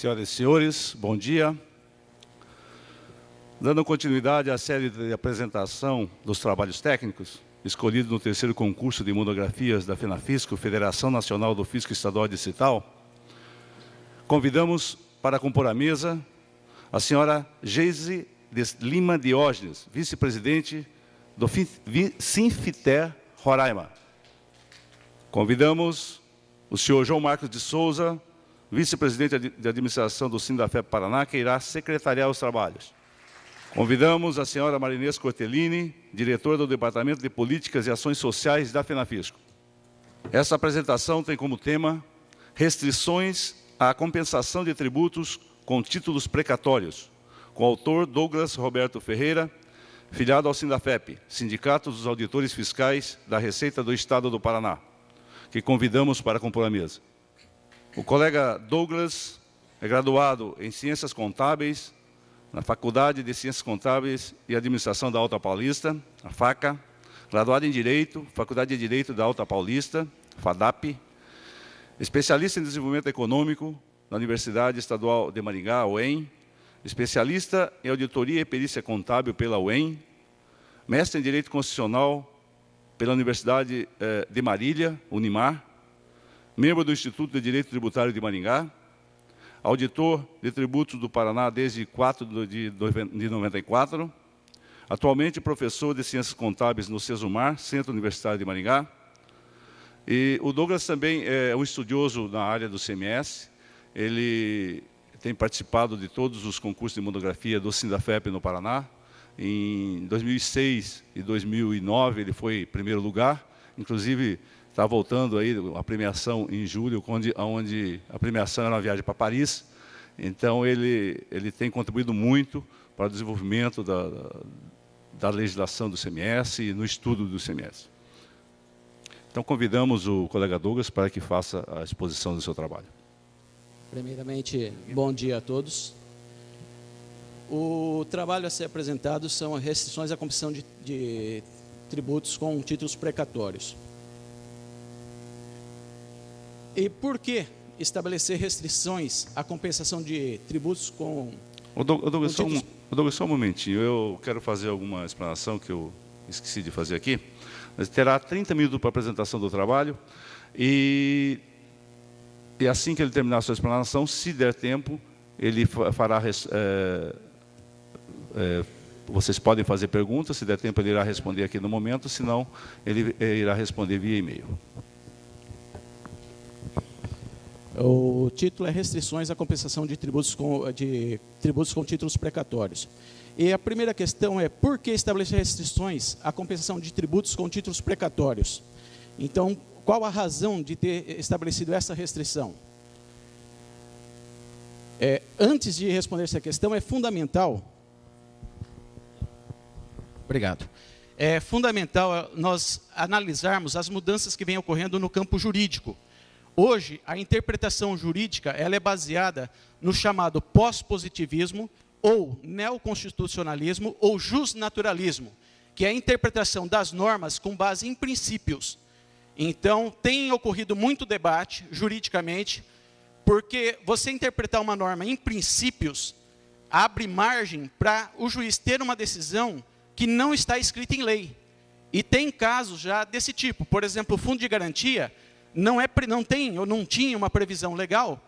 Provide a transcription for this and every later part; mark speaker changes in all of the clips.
Speaker 1: Senhoras e senhores, bom dia. Dando continuidade à série de apresentação dos trabalhos técnicos, escolhido no terceiro concurso de monografias da FENAFISCO, Federação Nacional do Fisco Estadual Distrital, convidamos para compor a mesa a senhora Geise de Lima Diógenes, vice-presidente do Sinfiter Roraima. Convidamos o senhor João Marcos de Souza, vice-presidente de administração do Sindafep Paraná, que irá secretariar os trabalhos. Convidamos a senhora Marinês Cortellini, diretora do Departamento de Políticas e Ações Sociais da FENAFISCO. Essa apresentação tem como tema restrições à compensação de tributos com títulos precatórios, com o autor Douglas Roberto Ferreira, filiado ao Sindafep, Sindicato dos Auditores Fiscais da Receita do Estado do Paraná, que convidamos para compor a mesa. O colega Douglas é graduado em Ciências Contábeis, na Faculdade de Ciências Contábeis e Administração da Alta Paulista, a FACA, graduado em Direito, Faculdade de Direito da Alta Paulista, FADAP, especialista em Desenvolvimento Econômico na Universidade Estadual de Maringá, UEM, especialista em Auditoria e Perícia Contábil pela UEM, mestre em Direito Constitucional pela Universidade de Marília, Unimar, membro do Instituto de Direito Tributário de Maringá, auditor de tributos do Paraná desde 4 de 94, atualmente professor de Ciências Contábeis no Cesumar, Centro Universitário de Maringá. E o Douglas também é um estudioso na área do CMS, ele tem participado de todos os concursos de monografia do Sindafep no Paraná. Em 2006 e 2009 ele foi primeiro lugar, inclusive está voltando aí a premiação em julho, onde a premiação era uma viagem para Paris. Então, ele tem contribuído muito para o desenvolvimento da legislação do CMS e no estudo do CMS. Então, convidamos o colega Douglas para que faça a exposição do seu trabalho.
Speaker 2: Primeiramente, bom dia a todos. O trabalho a ser apresentado são as restrições à compensação de tributos com títulos precatórios. E por que estabelecer restrições à compensação de tributos com...
Speaker 1: Douglas, só um momentinho. Eu quero fazer alguma explanação que eu esqueci de fazer aqui. Mas terá 30 minutos para a apresentação do trabalho. E assim que ele terminar a sua explanação, se der tempo, ele fará... vocês podem fazer perguntas, se der tempo ele irá responder aqui no momento, senão ele irá responder via e-mail.
Speaker 2: O título é Restrições à compensação de tributos com títulos precatórios. E a primeira questão é, por que estabelecer restrições à compensação de tributos com títulos precatórios? Então, qual a razão de ter estabelecido essa restrição? Antes de responder essa questão, é fundamental... Obrigado. É fundamental nós analisarmos as mudanças que vêm ocorrendo no campo jurídico. Hoje, a interpretação jurídica ela é baseada no chamado pós-positivismo, ou neoconstitucionalismo, ou justnaturalismo, que é a interpretação das normas com base em princípios. Então, tem ocorrido muito debate, juridicamente, porque você interpretar uma norma em princípios abre margem para o juiz ter uma decisão que não está escrita em lei. E tem casos já desse tipo. Por exemplo, o fundo de garantia não tinha uma previsão legal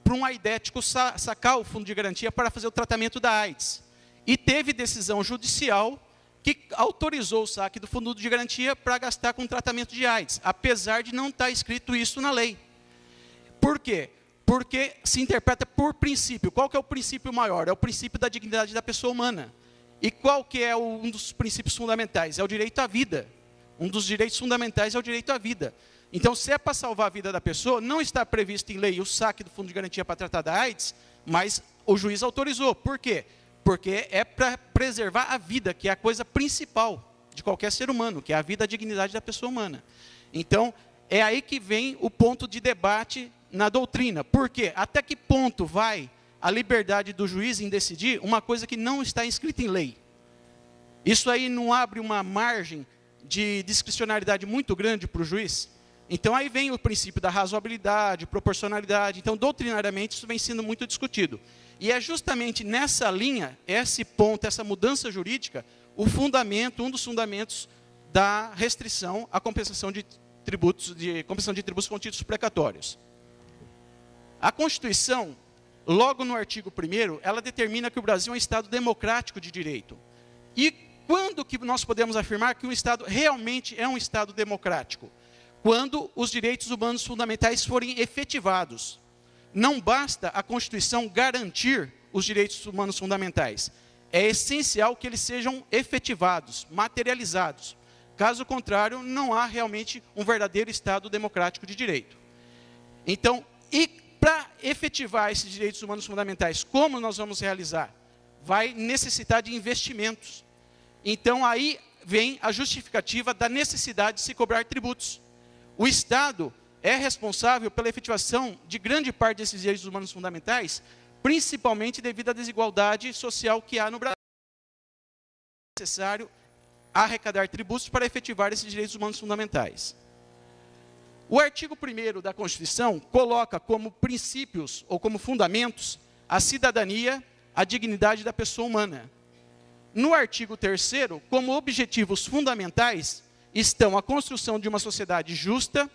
Speaker 2: para um aidético sacar o fundo de garantia para fazer o tratamento da AIDS. E teve decisão judicial que autorizou o saque do fundo de garantia para gastar com tratamento de AIDS, apesar de não estar escrito isso na lei. Por quê? Porque se interpreta por princípio. Qual que é o princípio maior? É o princípio da dignidade da pessoa humana. E qual que é um dos princípios fundamentais? É o direito à vida. Um dos direitos fundamentais é o direito à vida. Então, se é para salvar a vida da pessoa, não está previsto em lei o saque do fundo de garantia para tratar da AIDS, mas o juiz autorizou. Por quê? Porque é para preservar a vida, que é a coisa principal de qualquer ser humano, que é a vida, a dignidade da pessoa humana. Então, é aí que vem o ponto de debate na doutrina. Por quê? Até que ponto vai a liberdade do juiz em decidir uma coisa que não está escrita em lei? Isso aí não abre uma margem de discricionariedade muito grande para o juiz? Então, aí vem o princípio da razoabilidade, proporcionalidade. Então, doutrinariamente, isso vem sendo muito discutido. E é justamente nessa linha, esse ponto, essa mudança jurídica, o fundamento, um dos fundamentos da restrição à compensação de tributos, com títulos precatórios. A Constituição, logo no artigo 1º, ela determina que o Brasil é um Estado democrático de direito. E quando que nós podemos afirmar que um Estado realmente é um Estado democrático? Quando os direitos humanos fundamentais forem efetivados. Não basta a Constituição garantir os direitos humanos fundamentais. É essencial que eles sejam efetivados, materializados. Caso contrário, não há realmente um verdadeiro Estado democrático de direito. Então, e para efetivar esses direitos humanos fundamentais, como nós vamos realizar? Vai necessitar de investimentos. Então, aí vem a justificativa da necessidade de se cobrar tributos. O Estado é responsável pela efetivação de grande parte desses direitos humanos fundamentais, principalmente devido à desigualdade social que há no Brasil. É necessário arrecadar tributos para efetivar esses direitos humanos fundamentais. O artigo 1º da Constituição coloca como princípios ou como fundamentos a cidadania, a dignidade da pessoa humana. No artigo 3º, como objetivos fundamentais, estão a construção de uma sociedade justa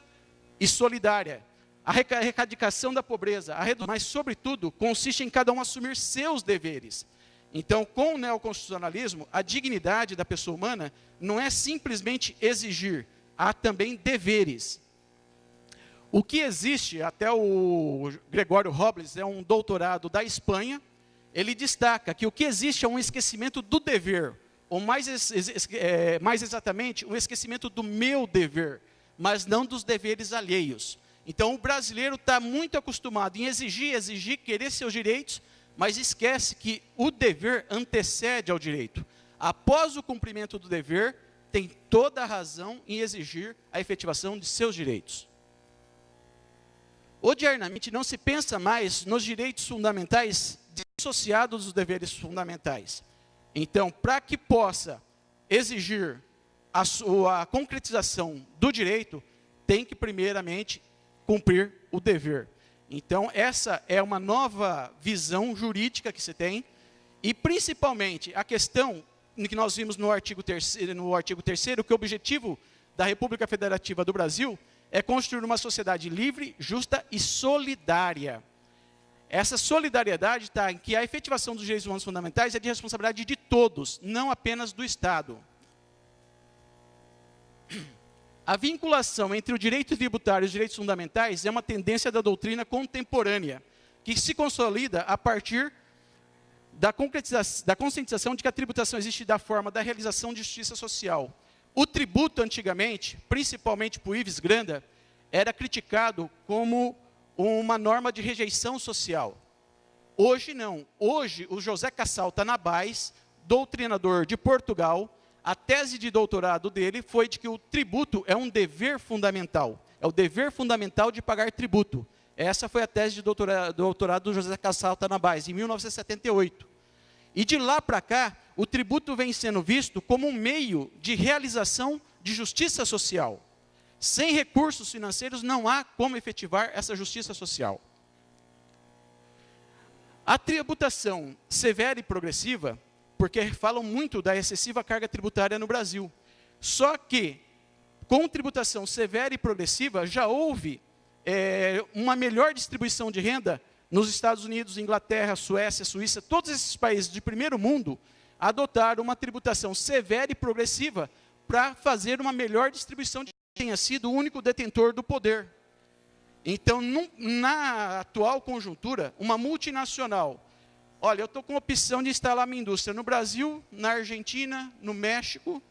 Speaker 2: e solidária, a erradicação da pobreza, mas, sobretudo, consiste em cada um assumir seus deveres. Então, com o neoconstitucionalismo, a dignidade da pessoa humana não é simplesmente exigir, há também deveres. O que existe, até o Gregório Robles, é um doutorado da Espanha, ele destaca que o que existe é um esquecimento do dever, ou mais exatamente, um esquecimento do meu dever, mas não dos deveres alheios. Então, o brasileiro está muito acostumado em exigir, querer seus direitos, mas esquece que o dever antecede ao direito. Após o cumprimento do dever, tem toda a razão em exigir a efetivação de seus direitos. Odiernamente, não se pensa mais nos direitos fundamentais dissociados dos deveres fundamentais. Então, para que possa exigir a concretização do direito, tem que, primeiramente, cumprir o dever. Então, essa é uma nova visão jurídica que se tem, e, principalmente, a questão que nós vimos no artigo 3º, que o objetivo da República Federativa do Brasil é construir uma sociedade livre, justa e solidária. Essa solidariedade está em que a efetivação dos direitos humanos fundamentais é de responsabilidade de todos, não apenas do Estado. A vinculação entre o direito tributário e os direitos fundamentais é uma tendência da doutrina contemporânea, que se consolida a partir da conscientização de que a tributação existe da forma da realização de justiça social. O tributo, antigamente, principalmente por Ives Granda, era criticado como uma norma de rejeição social. Hoje não. Hoje, o José Cassal Tanabás, doutrinador de Portugal, a tese de doutorado dele foi de que o tributo é um dever fundamental. É o dever fundamental de pagar tributo. Essa foi a tese de doutorado do José Cassal Tanabás, em 1978. E de lá para cá, o tributo vem sendo visto como um meio de realização de justiça social. Sem recursos financeiros, não há como efetivar essa justiça social. A tributação severa e progressiva, porque falam muito da excessiva carga tributária no Brasil. Só que, com tributação severa e progressiva, já houve uma melhor distribuição de renda nos Estados Unidos, Inglaterra, Suécia, Suíça, todos esses países de primeiro mundo adotaram uma tributação severa e progressiva para fazer uma melhor distribuição de tenha sido o único detentor do poder. Então, na atual conjuntura, uma multinacional, olha, eu estou com a opção de instalar minha indústria no Brasil, na Argentina, no México.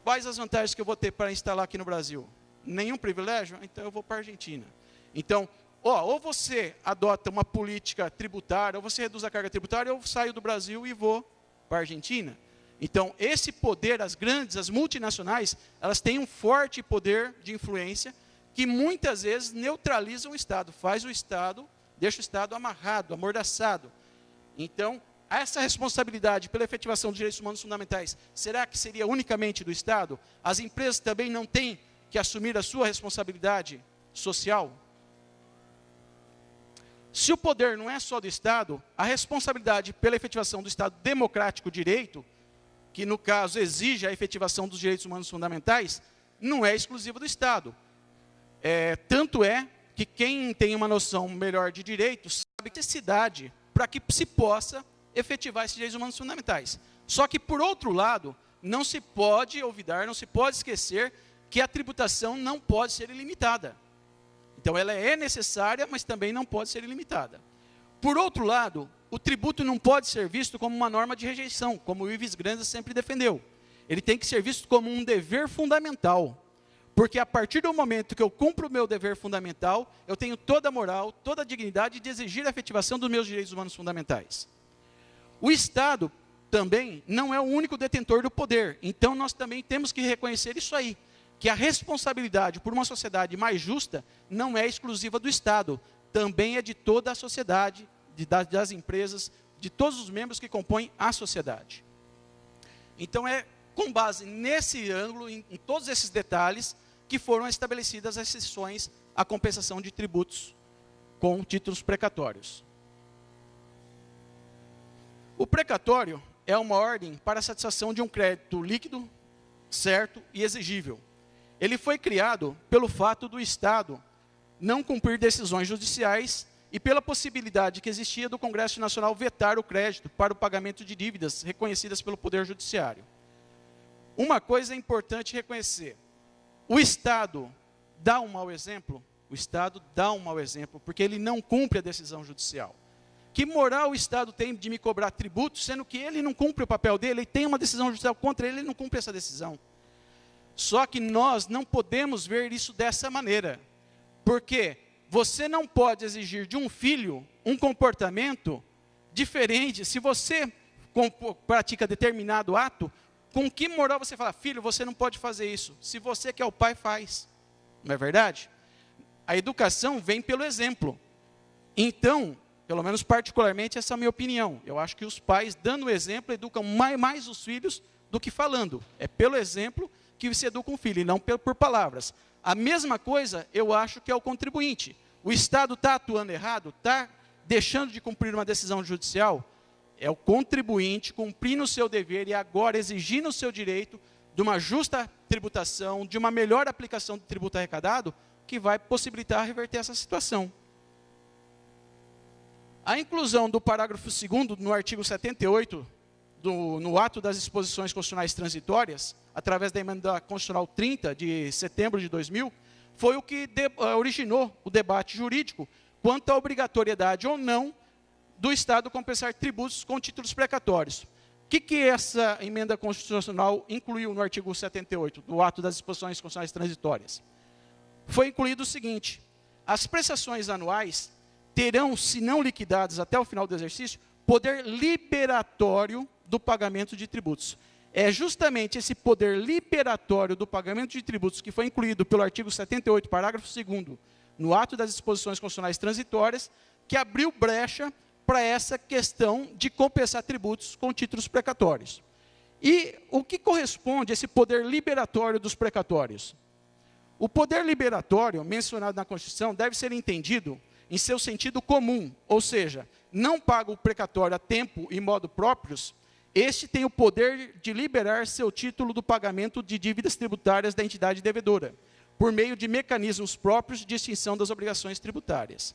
Speaker 2: Quais as vantagens que eu vou ter para instalar aqui no Brasil? Nenhum privilégio? Então eu vou para a Argentina. Então, ou você adota uma política tributária, ou você reduz a carga tributária, ou eu saio do Brasil e vou para a Argentina. Então, esse poder, as grandes, as multinacionais, elas têm um forte poder de influência que muitas vezes neutralizam o Estado, deixa o Estado amarrado, amordaçado. Então, essa responsabilidade pela efetivação dos direitos humanos fundamentais, será que seria unicamente do Estado? As empresas também não têm que assumir a sua responsabilidade social? Se o poder não é só do Estado, a responsabilidade pela efetivação do Estado democrático de direito, que no caso exige a efetivação dos direitos humanos fundamentais, não é exclusiva do Estado. Tanto é que quem tem uma noção melhor de direito sabe a necessidade para que se possa efetivar esses direitos humanos fundamentais. Só que, por outro lado, não se pode olvidar, não se pode esquecer que a tributação não pode ser ilimitada. Então, ela é necessária, mas também não pode ser ilimitada. Por outro lado, o tributo não pode ser visto como uma norma de rejeição, como o Ives Grandes sempre defendeu. Ele tem que ser visto como um dever fundamental. Porque a partir do momento que eu cumpro o meu dever fundamental, eu tenho toda a moral, toda a dignidade de exigir a efetivação dos meus direitos humanos fundamentais. O Estado também não é o único detentor do poder. Então, nós também temos que reconhecer isso aí, que a responsabilidade por uma sociedade mais justa não é exclusiva do Estado, também é de toda a sociedade, das empresas, de todos os membros que compõem a sociedade. Então, é com base nesse ângulo, em todos esses detalhes, que foram estabelecidas as exceções à compensação de tributos com títulos precatórios. O precatório é uma ordem para a satisfação de um crédito líquido, certo e exigível. Ele foi criado pelo fato do Estado não cumprir decisões judiciais e pela possibilidade que existia do Congresso Nacional vetar o crédito para o pagamento de dívidas reconhecidas pelo Poder Judiciário. Uma coisa é importante reconhecer. O Estado dá um mau exemplo? O Estado dá um mau exemplo, porque ele não cumpre a decisão judicial. Que moral o Estado tem de me cobrar tributo, sendo que ele não cumpre o papel dele, ele tem uma decisão judicial contra ele, ele não cumpre essa decisão. Só que nós não podemos ver isso dessa maneira, porque você não pode exigir de um filho um comportamento diferente. Se você pratica determinado ato, com que moral você fala, filho, você não pode fazer isso? Se você que é o pai, faz. Não é verdade? A educação vem pelo exemplo. Então, pelo menos particularmente, essa é a minha opinião. Eu acho que os pais, dando o exemplo, educam mais os filhos do que falando. É pelo exemplo que se educa um filho, e não por palavras. A mesma coisa, eu acho que é o contribuinte. O Estado está atuando errado? Está deixando de cumprir uma decisão judicial? É o contribuinte cumprindo o seu dever e agora exigindo o seu direito de uma justa tributação, de uma melhor aplicação do tributo arrecadado, que vai possibilitar reverter essa situação. A inclusão do parágrafo 2º no artigo 78, no ato das disposições constitucionais transitórias, através da emenda constitucional 30, de setembro de 2000, foi o que originou o debate jurídico quanto à obrigatoriedade ou não do Estado compensar tributos com títulos precatórios. O que essa emenda constitucional incluiu no artigo 78, do ato das disposições constitucionais transitórias? Foi incluído o seguinte: as prestações anuais terão, se não liquidadas até o final do exercício, poder liberatório do pagamento de tributos. É justamente esse poder liberatório do pagamento de tributos que foi incluído pelo artigo 78, parágrafo 2º, no ato das disposições constitucionais transitórias, que abriu brecha para essa questão de compensar tributos com títulos precatórios. E o que corresponde a esse poder liberatório dos precatórios? O poder liberatório, mencionado na Constituição, deve ser entendido em seu sentido comum, ou seja, não paga o precatório a tempo e modo próprios, este tem o poder de liberar seu título do pagamento de dívidas tributárias da entidade devedora, por meio de mecanismos próprios de extinção das obrigações tributárias.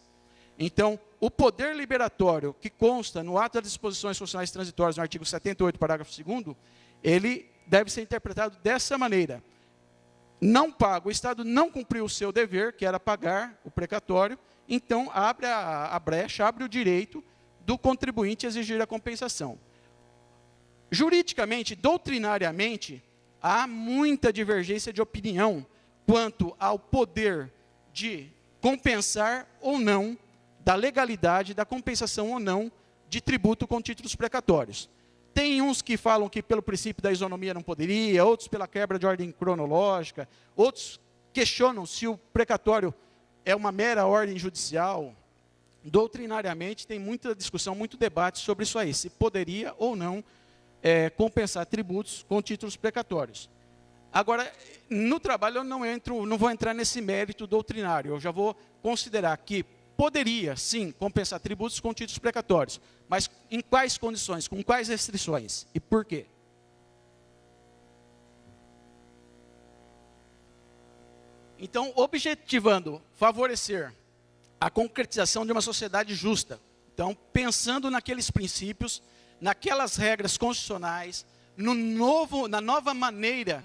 Speaker 2: Então, o poder liberatório que consta no ato das disposições constitucionais transitórias, no artigo 78, parágrafo 2º, ele deve ser interpretado dessa maneira. Não paga, o Estado não cumpriu o seu dever, que era pagar o precatório, então abre a brecha, abre o direito do contribuinte a exigir a compensação. Juridicamente, doutrinariamente, há muita divergência de opinião quanto ao poder de compensar ou não, da legalidade, da compensação ou não, de tributo com títulos precatórios. Tem uns que falam que pelo princípio da isonomia não poderia, outros pela quebra de ordem cronológica, outros questionam se o precatório é uma mera ordem judicial. Doutrinariamente, tem muita discussão, muito debate sobre isso aí, se poderia ou não compensar tributos com títulos precatórios. Agora, no trabalho eu não vou entrar nesse mérito doutrinário, eu já vou considerar que poderia, sim, compensar tributos com títulos precatórios, mas em quais condições, com quais restrições e por quê? Então, objetivando favorecer a concretização de uma sociedade justa, então, pensando naqueles princípios, naquelas regras constitucionais, na nova maneira